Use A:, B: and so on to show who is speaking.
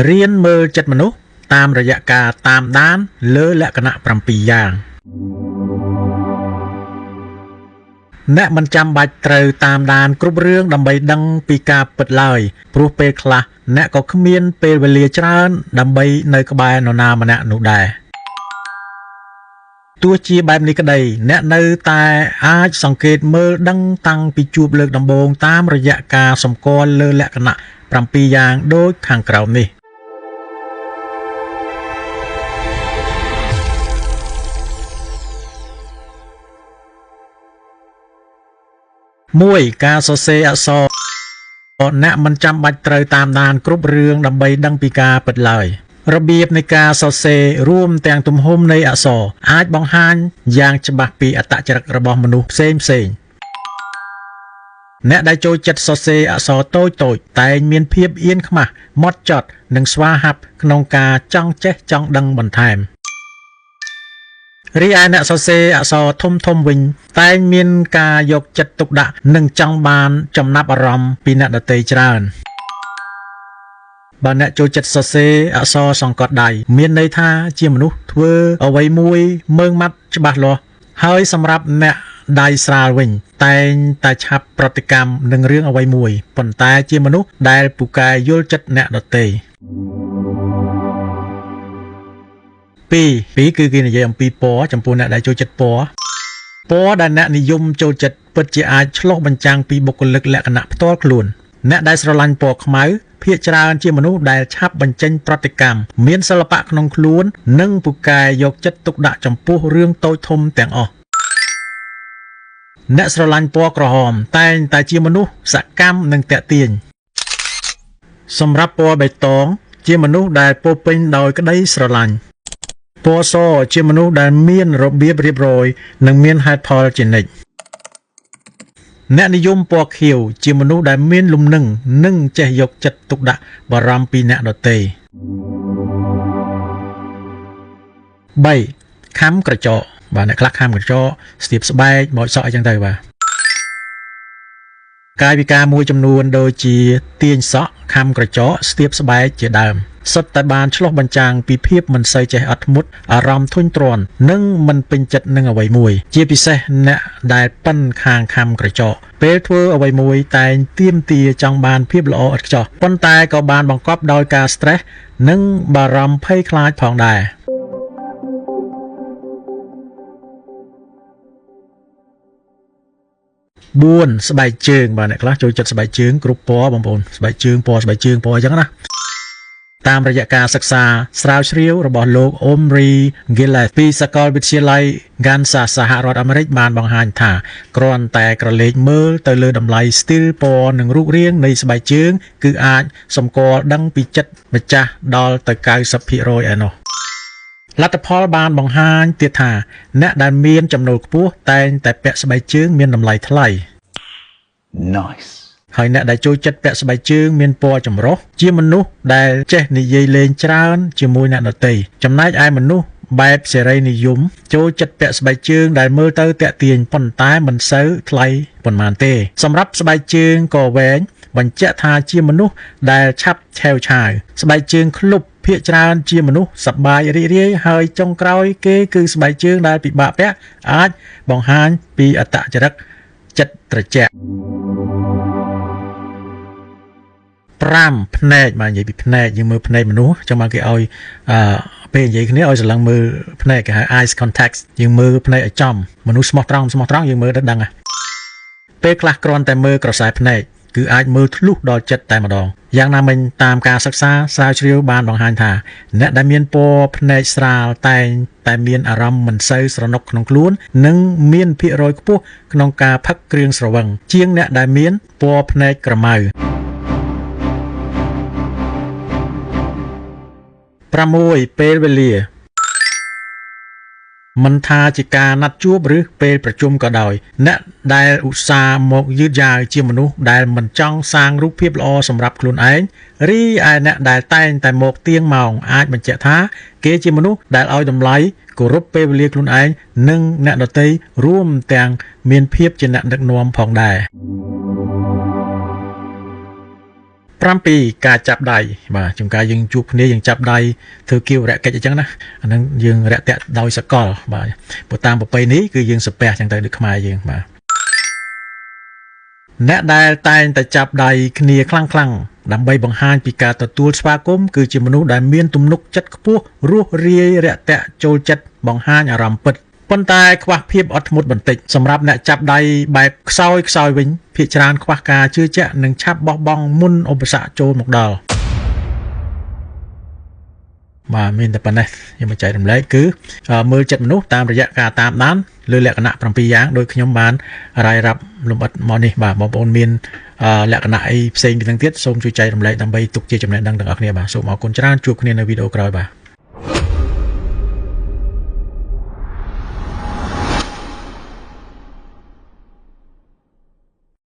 A: រៀនមើលចិត្តមនុស្សតាមរយៈការតាមដានលើលក្ខណៈ7យ៉ាងអ្នកមិនចាំបាច់ត្រូវតាមដានគ្រប់រឿងដើម្បីដឹងពីការពិតឡើយព្រោះពេលខ្លះអ្នកក៏គ្មានពេលវេលាច្រើនដើម្បីនៅក្បែរនរណាម្នាក់នោះដែរទោះជាបែបនេះក្តីអ្នកនៅតែអាចសង្កេតមើលដឹងតាំងពីជួបលើកដំបូងតាមរយៈការសម្គាល់លើលក្ខណៈ7យ៉ាងដូចខាងក្រោមនេះ1ការសរសេរអក្សរអ្នកមិនចាំបាច់ត្រូវតាមដានគ្រប់រឿងដើម្បីដឹងពីការពិតឡើយរបៀបនៃការសរសេររួមទាំងទំហំនៃអក្សរអាចបង្ហាញយ៉ាងច្បាស់ពីអត្តចរិតរបស់មនុស្សផ្សេងអ្នកដែលចូលចិត្តសរសេរអក្សរតូចតែងមានភាពអៀនខ្មាស់ម៉ត់ចត់និងស្វាហាប់ក្នុងការចង់ចេះចង់ដឹងបន្ថែមរីឯអ្នកសរសេរអក្សរធំវិញតែងមានការយកចិត្តទុកដាក់និងចង់បានចំណាប់អារម្មណ៍ពីអ្នកដទៃច្រើនបើអ្នកចូលចិត្តសរសេរអក្សរសង្កត់ដៃមានន័យថាជាមនុស្សធ្វើអ្វីមួយមើងម៉ាត់ច្បាស់លាស់ហើយសម្រាប់អ្នកដៃស្រាលវិញតែងតែឆាប់ប្រតិកម្មនឹងរឿងអ្វីមួយប៉ុន្តែជាមនុស្សដែលពូកែយល់ចិត្តអ្នកដទៃ2គឺគេនិយាយអំពីពណ៌ចំពោះអ្នកដែលចូលចិត្តពណ៌ដែលអ្នកនិយមចូលចិត្តពិតជាអាចឆ្លុះបញ្ចាំងពីបុគ្គលិកលក្ខណៈផ្ទាល់ខ្លួនអ្នកដែលស្រឡាញ់ពណ៌ខ្មៅភាគច្រើនជាមនុស្សដែលឆាប់បញ្ចេញប្រតិកម្មមានសិល្បៈក្នុងខ្លួននិងពូកែយកចិត្តទុកដាក់ចំពោះរឿងតូចធំទាំងអស់អ្នកស្រឡាញ់ពណ៌ក្រហមតែងតែជាមនុស្សសកម្មនិងតាក់ទាញសម្រាប់ពណ៌បៃតងជាមនុស្សដែលពោរពេញដោយក្តីស្រឡាញ់ពណ៌សជាមនុស្សដែលមានរបៀបរៀបរយនិងមានហេតុផលជានិច្ចអ្នកនិយមពណ៌ខៀវជាមនុស្សដែលមានលំនឹងនិងចេះយកចិត្តទុកដាក់បារម្ភពីអ្នកដទៃ3ខំក្រចកបាទអ្នកខ្លះខំក្រចកស្ទាបស្បែកបោចសក់អីចឹងទៅបាទកាយវិការមួយចំនួនដូចជាទាញសក់ខំក្រចកស្ទាបស្បែកជាដើមសុទ្ធតែបានឆ្លុះបញ្ចាំងពីភាពមិនសូវចេះអត់ធ្មត់អារម្មណ៍ធុញទ្រាន់និងមិនពេញចិត្តនឹងអ្វីមួយជាពិសេសអ្នកដែលប៉ិនខាងខំក្រចកពេលធ្វើអ្វីមួយតែងទាមទារចង់បានភាពល្អឥតខ្ចោះប៉ុន្តែក៏បានបង្កប់ដោយការ stress និងបារម្ភភ័យខ្លាចផងដែរ4ស្បែកជើងបាទអ្នកខ្លះចូលចិត្តស្បែកជើងគ្រប់ពណ៌បងប្អូនស្បែកជើងពណ៌អញ្ចឹងណាតាមរយៈការសិក្សាស្រាវជ្រាវរបស់លោក Omri Gillespie ពីសាកលវិទ្យាល័យ Kansas សហរដ្ឋអាមេរិកបានបង្ហាញថាគ្រាន់តែក្រឡេកមើលទៅលើតម្លៃស្ទីលពណ៌និងរូបរាងនៃស្បែកជើងគឺអាចសម្គាល់ដឹងពីចិត្តម្ចាស់ដល់ទៅ 90% ឯណោះលទ្ធផលបានបង្ហាញទៀតថាអ្នកដែលមានចំណូលខ្ពស់តែងតែពាក់ស្បែកជើងមានតម្លៃថ្លៃ
B: Nice
A: ហើយអ្នកដែលចូលចិត្តពាក់ស្បែកជើងមានពណ៌ចម្រុះជាមនុស្សដែលចេះនិយាយលេងច្រើនជាមួយអ្នកដទៃចំណែកឯមនុស្សបែបសេរីនិយមចូលចិត្តពាក់ស្បែកជើងដែលមើលទៅតាក់ទាញប៉ុន្តែមិនសូវថ្លៃប៉ុន្មានទេសម្រាប់ស្បែកជើងក៏វែងបញ្ជាក់ថាជាមនុស្សដែលឆាប់ឆេវឆាវស្បែកជើងឃ្លុបភាគច្រើនជាមនុស្សសប្បាយរីករាយហើយចុងក្រោយគេគឺស្បែកជើងដែលពិបាកពាក់អាចបង្ហាញពីអត្តចរិតចិត្តត្រជាក់5ភ្នែកបាទនិយាយពីភ្នែកយើងមើលភ្នែកមនុស្សចឹងមកគេឲ្យពេលនិយាយគ្នាឲ្យស្រឡឹងមើលភ្នែកគេហៅ eye contact យើងមើលភ្នែកឲ្យចំមនុស្សស្មោះត្រង់យើងមើលទៅដឹងពេលខ្លះគ្រាន់តែមើលក្រសែភ្នែកគឺអាចមើលធ្លុះដល់ចិត្តតែម្ដងយ៉ាងណាមិញតាមការសិក្សាស្រាវជ្រាវបានបង្ហាញថាអ្នកដែលមានពណ៌ភ្នែកស្រាលតែងតែមានអារម្មណ៍មិនសូវស្រណុកក្នុងខ្លួននិងមានភាគរយខ្ពស់ក្នុងការផឹកគ្រឿងស្រវឹងជាងអ្នកដែលមានពណ៌ភ្នែកក្រមៅ6ពេលវេលាមិនថាជាការណាត់ជួបឬពេលប្រជុំក៏ដោយអ្នកដែលឧស្សាហ៍មកយឺតយ៉ាវជាមនុស្សដែលមិនចង់សាងរូបភាពល្អសម្រាប់ខ្លួនឯងរីឯអ្នកដែលតែងតែមកទៀងម៉ោងអាចបញ្ជាក់ថាគេជាមនុស្សដែលឲ្យតម្លៃគោរពពេលវេលាខ្លួនឯងនិងអ្នកដទៃរួមទាំងមានភាពជាអ្នកដឹកនាំផងដែរ 5ពីការចាប់ដៃបាទជួនកាលយើងជួបគ្នាយើងចាប់ដៃធ្វើគៀវរយៈកិច្ចអញ្ចឹងណាអាហ្នឹងយើងរយៈតាក់ដោយសកលបាទព្រោះតាមប្រពៃនេះគឺយើងសាពះអញ្ចឹងទៅដូចខ្មែរយើងបាទអ្នកដែលតែងតែចាប់ដៃគ្នាខ្លាំងៗដើម្បីបង្ហាញពីការទទួលស្វាគមន៍គឺជាមនុស្សដែលមានទំនុកចិត្តខ្ពស់រស់រាយរាក់ទាក់ចូលចិត្តបង្ហាញអារម្មណ៍ពិតប៉ុន្តែខ្វះភាពអត់ធ្មត់បន្តិចសម្រាប់អ្នកចាប់ដៃបែបខ្សោយវិញភាគច្រើនខ្វះការជឿជាក់និងឆាប់បោះបង់មុនឧបសគ្គចូលមកដល់បាទមានតែប៉ុណ្ណេះខ្ញុំមកចែករំលែកគឺមើលចិត្តមនុស្សតាមរយៈការតាមដានលើលក្ខណៈ7យ៉ាងដោយខ្ញុំបានរាយរាប់លម្អិតមកនេះបាទបងប្អូនមានលក្ខណៈអីផ្សេងពីនឹងទៀតសូមជួយចែករំលែកដើម្បីទុកជាចំណេះដឹងដល់អ្នកគ្នាបាទសូមអរគុណច្រើនជួបគ្នានៅវីដេអូក្រោយបាទ